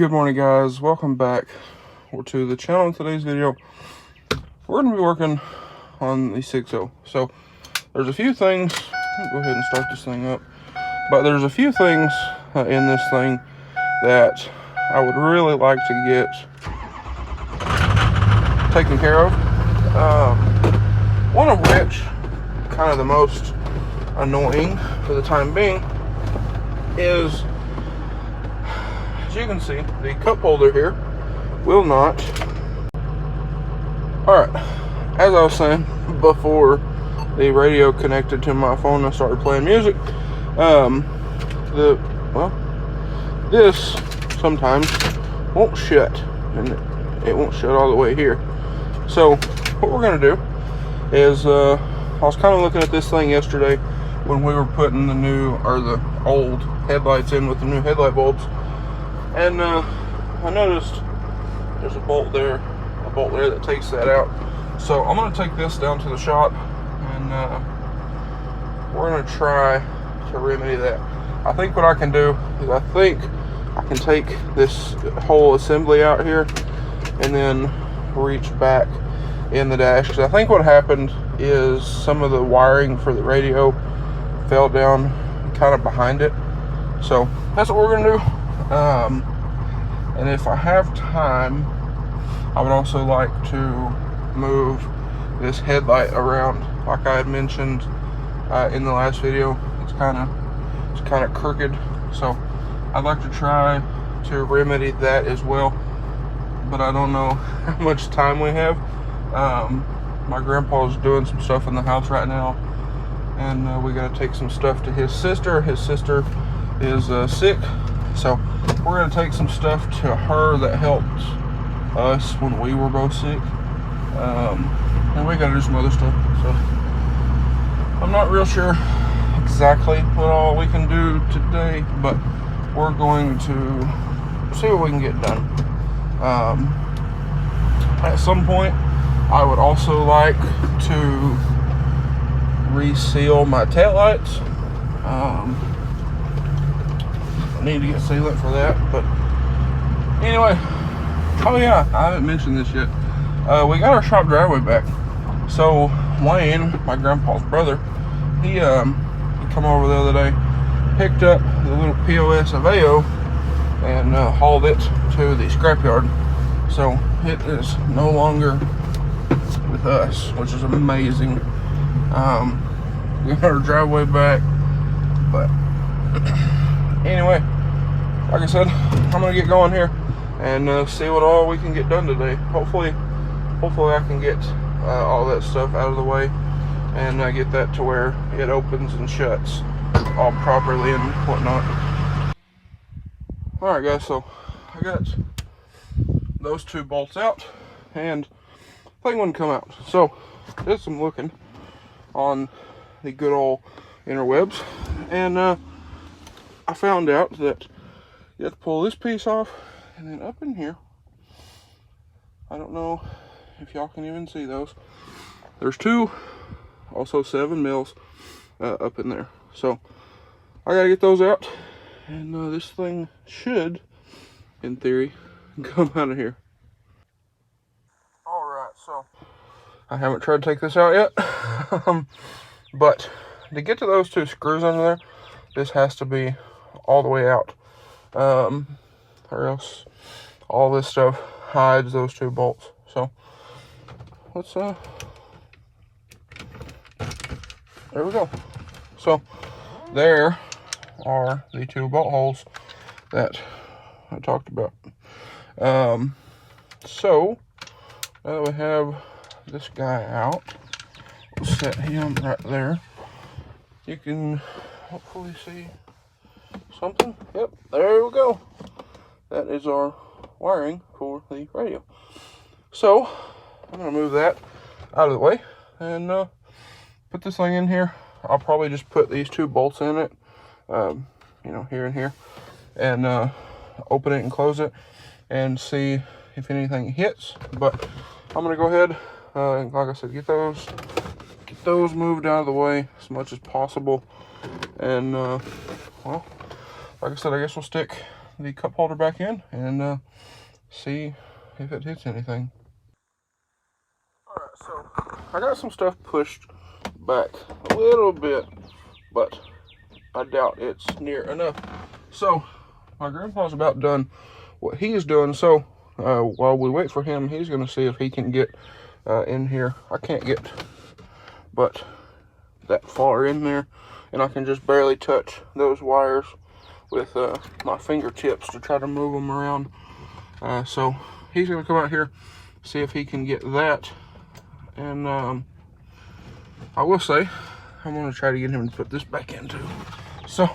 Good morning, guys. Welcome back to the channel. In today's video, we're going to be working on the 6.0. So there's a few things. Go ahead and start this thing up. But there's a few things in this thing that I would really like to get taken care of. One of which, kind of the most annoying for the time being, is, as you can see, the cup holder here will not. Alright, as I was saying before the radio connected to my phone and I started playing music, this sometimes won't shut, and it won't shut all the way here. So what we're going to do is, I was kind of looking at this thing yesterday when we were putting the new, or the old headlights in with the new headlight bulbs. And I noticed there's a bolt there that takes that out. So I'm going to take this down to the shop and we're going to try to remedy that. I think what I can do is I can take this whole assembly out here and then reach back in the dash. Because I think what happened is some of the wiring for the radio fell down kind of behind it. So that's what we're going to do. And if I have time, I would also like to move this headlight around, like I had mentioned in the last video. It's kind of crooked, so I'd like to try to remedy that as well. But I don't know how much time we have. My grandpa's doing some stuff in the house right now, and we got to take some stuff to his sister. His sister is sick, so we're going to take some stuff to her that helped us when we were both sick. And we got to do some other stuff. So I'm not real sure exactly what all we can do today, but we're going to see what we can get done. At some point, I would also like to reseal my taillights. Need to get sealant for that, but anyway, oh yeah, I haven't mentioned this yet. We got our shop driveway back. So Wayne, my grandpa's brother, he come over the other day, picked up the little POS of AO and hauled it to the scrapyard. So it is no longer with us, which is amazing. We got our driveway back, but anyway, like I said, I'm gonna get going here and see what all we can get done today. Hopefully I can get all that stuff out of the way and get that to where it opens and shuts all properly and whatnot. Alright guys, so I got those two bolts out and the thing wouldn't come out. So did some looking on the good old interwebs, and I found out that you have to pull this piece off, and then up in here, I don't know if y'all can even see those, there's two, also 7 mils up in there. So I gotta get those out, and this thing should, in theory, come out of here. Alright, so I haven't tried to take this out yet, but to get to those two screws under there, this has to be all the way out, or else all this stuff hides those two bolts. So let's there we go. So there are the two bolt holes that I talked about. So now that we have this guy out, we'll set him right there. You can hopefully see something. Yep, there we go. That is our wiring for the radio. So I'm gonna move that out of the way and put this thing in here. I'll probably just put these two bolts in it, you know, here and here, and open it and close it and see if anything hits. But I'm gonna go ahead and, like I said, get those moved out of the way as much as possible. And well, like I said, I guess we'll stick the cup holder back in and see if it hits anything. Alright, so I got some stuff pushed back a little bit, but I doubt it's near enough. So my grandpa's about done what he's doing, so while we wait for him, he's going to see if he can get in here. I can't get but that far in there, and I can just barely touch those wires with my fingertips to try to move them around. So he's going to come out here, see if he can get that. And I will say, I'm going to try to get him to put this back in too. So,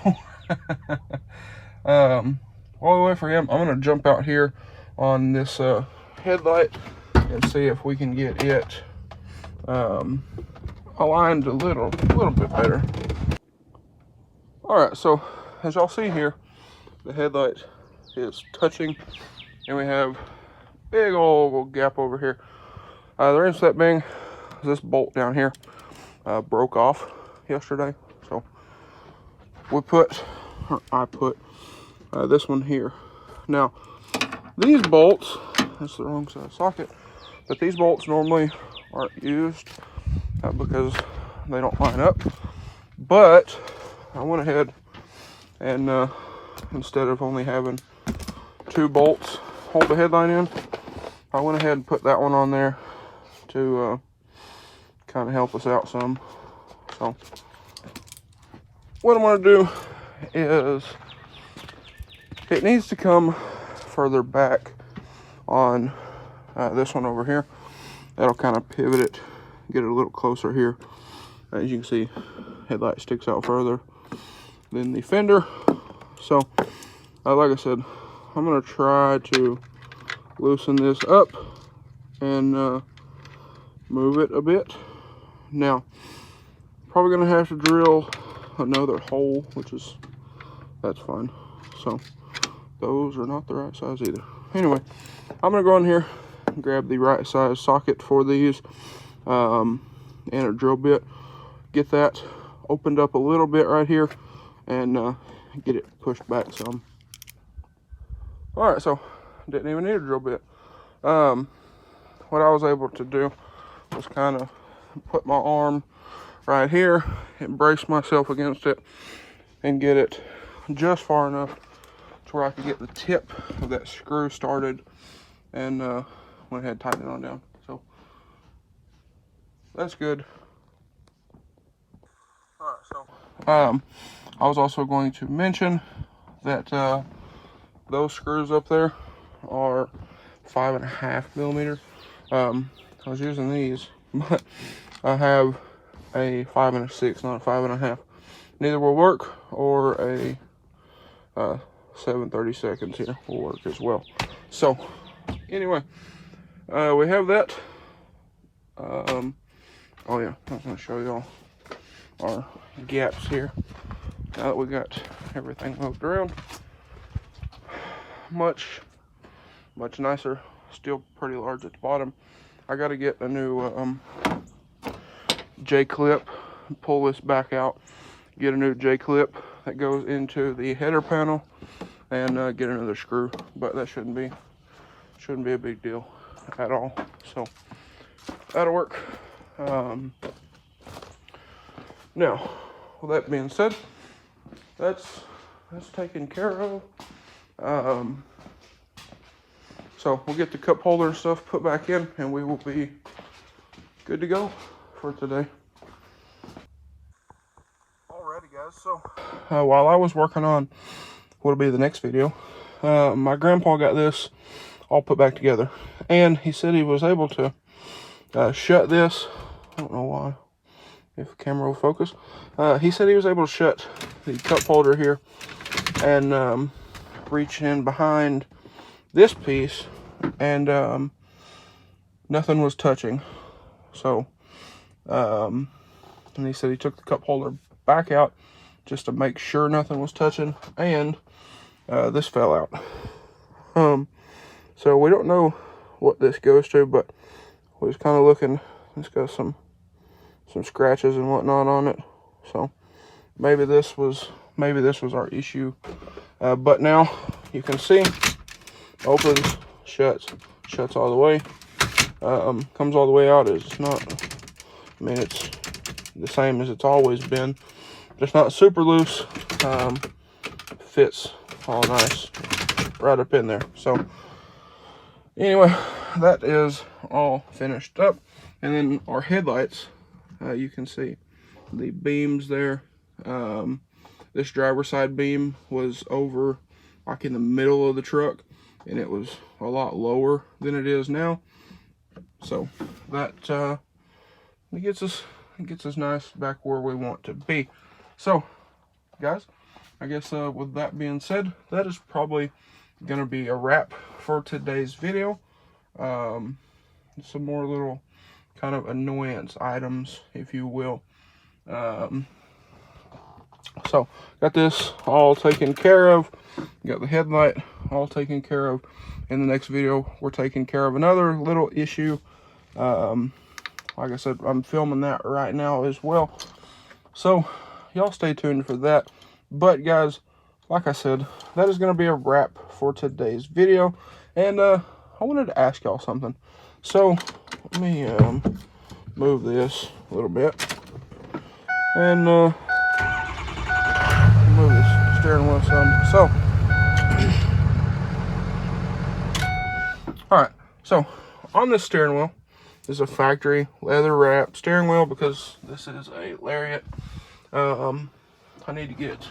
while we wait for him, I'm going to jump out here on this headlight and see if we can get it aligned a little bit better. Alright, so as y'all see here, the headlight is touching, and we have big old gap over here. The reason for that being, this bolt down here broke off yesterday, so I put this one here. Now, these bolts, that's the wrong side socket, but these bolts normally aren't used because they don't line up. But I went ahead and instead of only having 2 bolts hold the headlight in, I went ahead and put that one on there to kind of help us out some. So what I'm going to do is, it needs to come further back on this one over here. That'll kind of pivot it, get it a little closer here. As you can see, headlight sticks out further than the fender. So like I said, I'm going to try to loosen this up and move it a bit. Now, probably going to have to drill another hole, that's fine. So those are not the right size either. Anyway, I'm going to go in here and grab the right size socket for these and a drill bit. Get that opened up a little bit right here and get it pushed back some. Alright, so didn't even need a drill bit. What I was able to do was kind of put my arm right here and brace myself against it and get it just far enough to where I could get the tip of that screw started, and went ahead and tightened it on down. So that's good. Alright, so I was also going to mention that those screws up there are 5.5 millimeter. I was using these, but I have a 5 and a 6, not a 5.5. Neither will work, or a 7/32 here will work as well. So anyway, we have that. Oh yeah, I was going to show y'all our gaps here. Now that we got everything moved around, much nicer. Still pretty large at the bottom. I got to get a new J-clip, pull this back out, get a new J-clip that goes into the header panel, and get another screw. But that shouldn't be a big deal at all. So that'll work. Now, with that being said, that's taken care of. So we'll get the cup holder and stuff put back in, and we will be good to go for today. Alrighty guys, so while I was working on what'll be the next video, my grandpa got this all put back together, and he said he was able to shut this. I don't know why, if the camera will focus. He said he was able to shut the cup holder here and reach in behind this piece, and nothing was touching. So and he said he took the cup holder back out just to make sure nothing was touching, and this fell out. So we don't know what this goes to, but we was kind of looking. It's got some scratches and whatnot on it, so maybe this was maybe this was our issue. But now you can see, opens, shuts all the way, comes all the way out. It's not, I mean, it's the same as it's always been, just not super loose. Fits all nice right up in there. So anyway, that is all finished up. And then our headlights, you can see the beams there. This driver's side beam was over like in the middle of the truck, and it was a lot lower than it is now. So that it gets us nice back where we want to be. So guys, I guess with that being said, that is probably gonna be a wrap for today's video. Some more little kind of annoyance items, if you will. So got this all taken care of. Got the headlight all taken care of. In the next video, we're taking care of another little issue. Like I said, I'm filming that right now as well. So y'all stay tuned for that. But guys, like I said, that is going to be a wrap for today's video. And I wanted to ask y'all something. So let me move this a little bit. And move this steering wheel some. So alright, so on this steering wheel is a factory leather wrapped steering wheel, because this is a Lariat. I need to get,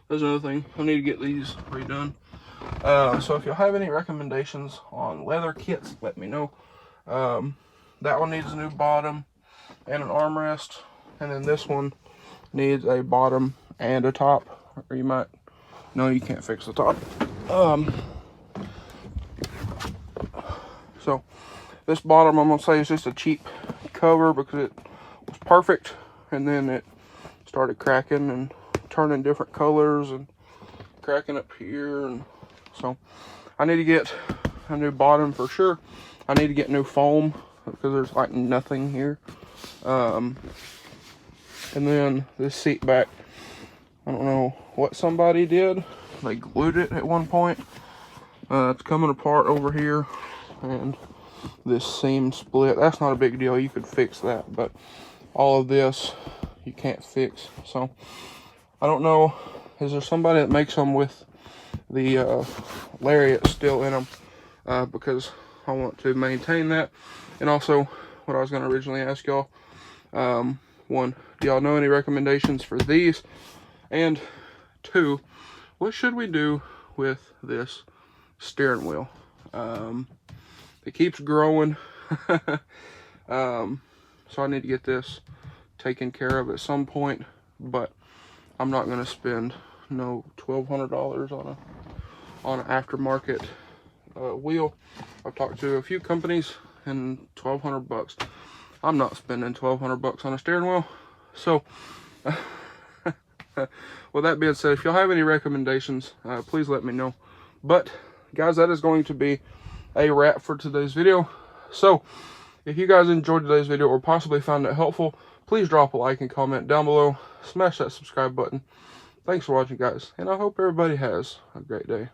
there's another thing, I need to get these redone. So if you have any recommendations on leather kits, let me know. That one needs a new bottom and an armrest, and then this one needs a bottom and a top, or you might, no, you can't fix the top. So this bottom, I'm gonna say, is just a cheap cover because it was perfect, and then it started cracking and turning different colors and cracking up here, and so I need to get a new bottom for sure. I need to get new foam because there's like nothing here. And then this seat back, I don't know what somebody did. They glued it at one point. It's coming apart over here, and this seam split. That's not a big deal, you could fix that, but all of this you can't fix. So I don't know, is there somebody that makes them with the Lariat still in them? Because I want to maintain that. And also, what I was going to originally ask y'all, one, do y'all know any recommendations for these? And two, what should we do with this steering wheel? It keeps growing. So I need to get this taken care of at some point, but I'm not going to spend no $1,200 on an aftermarket wheel. I've talked to a few companies, and $1,200. I'm not spending $1,200 on a steering wheel. So with that being said, if y'all have any recommendations, please let me know. But guys, that is going to be a wrap for today's video. So if you guys enjoyed today's video or possibly found it helpful, please drop a like and comment down below. Smash that subscribe button. Thanks for watching, guys, and I hope everybody has a great day.